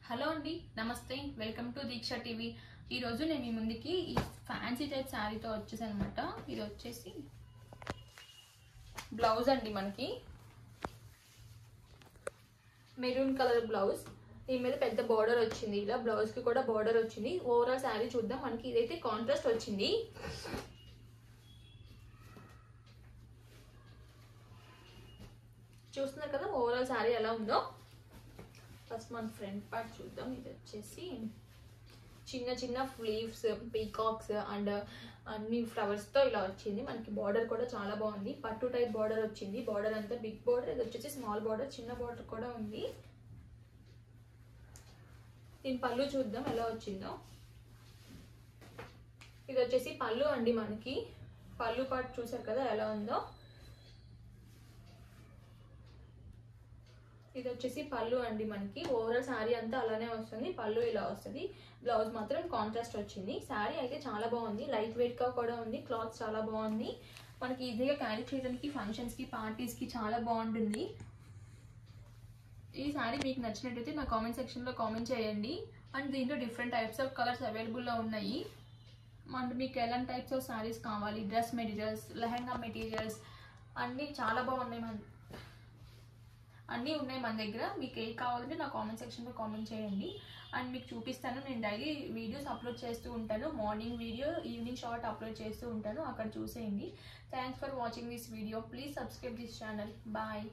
Hello అండి, నమస్తే. Welcome to Deeksha TV. ఈరోజు నేను మీ ముందుకి ఈ ఫ్యాన్సీ టైప్ శారీతో వచ్చేసాను అనమాట. ఇది వచ్చేసి బ్లౌజ్ అండి, మనకి మెరూన్ కలర్ బ్లౌజ్. దీని మీద పెద్ద బార్డర్ వచ్చింది, ఇలా బ్లౌజ్కి కూడా బార్డర్ వచ్చింది. ఓవరాల్ శారీ చూద్దాం. మనకి ఇదైతే కాంట్రాస్ట్ వచ్చింది. చూస్తున్నారు కదా ఓవరాల్ శారీ ఎలా ఉందో. ఫస్ట్ మన ఫ్రంట్ పార్ట్ చూద్దాం. ఇది వచ్చేసి చిన్న చిన్న ఫ్లీవ్స్, పీకాక్స్ అండ్ అన్ని ఫ్లవర్స్తో ఇలా వచ్చింది. మనకి బార్డర్ కూడా చాలా బాగుంది. పట్టు టైప్ బార్డర్ వచ్చింది. బార్డర్ అంతా బిగ్ బార్డర్, ఇది వచ్చేసి స్మాల్ బార్డర్, చిన్న బార్డర్ కూడా ఉంది. దీని పళ్ళు చూద్దాం ఎలా వచ్చిందో. ఇది వచ్చేసి పళ్ళు అండి. మనకి పళ్ళు పార్ట్ చూసారు కదా ఎలా ఉందో. ఇది వచ్చేసి పళ్ళు అండి. మనకి ఓవరాల్ శారీ అంతా అలానే వస్తుంది. పళ్ళు ఇలా వస్తుంది. బ్లౌజ్ మాత్రం కాంట్రాస్ట్ వచ్చింది. శారీ అయితే చాలా బాగుంది. లైట్ వెయిట్ గా కూడా ఉంది. క్లాత్ చాలా బాగుంది. మనకి ఈజీగా క్యారీ చేయడానికి, ఫంక్షన్స్ కి, పార్టీస్ కి చాలా బాగుంటుంది. ఈ శారీ మీకు నచ్చినట్టయితే నా కామెంట్ సెక్షన్ లో కామెంట్ చేయండి. అండ్ దీంట్లో different types of colours available లో ఉన్నాయి. అండ్ మీకు ఎలాంటి టైప్స్ ఆఫ్ శారీస్ కావాలి, డ్రెస్ మెటీరియల్స్, లెహంగా మెటీరియల్స్ అన్నీ చాలా బాగున్నాయి. అన్నీ ఉన్నాయి మన దగ్గర. మీకు ఏ కావాలంటే నా కామెంట్ సెక్షన్లో కామెంట్ చేయండి. అండ్ మీకు చూపిస్తాను. నేను డైలీ వీడియోస్ అప్లోడ్ చేస్తూ ఉంటాను. Morning video, evening short upload చేస్తూ ఉంటాను. అక్కడ చూసేయండి. Thanks for watching this video. Please subscribe this channel. Bye.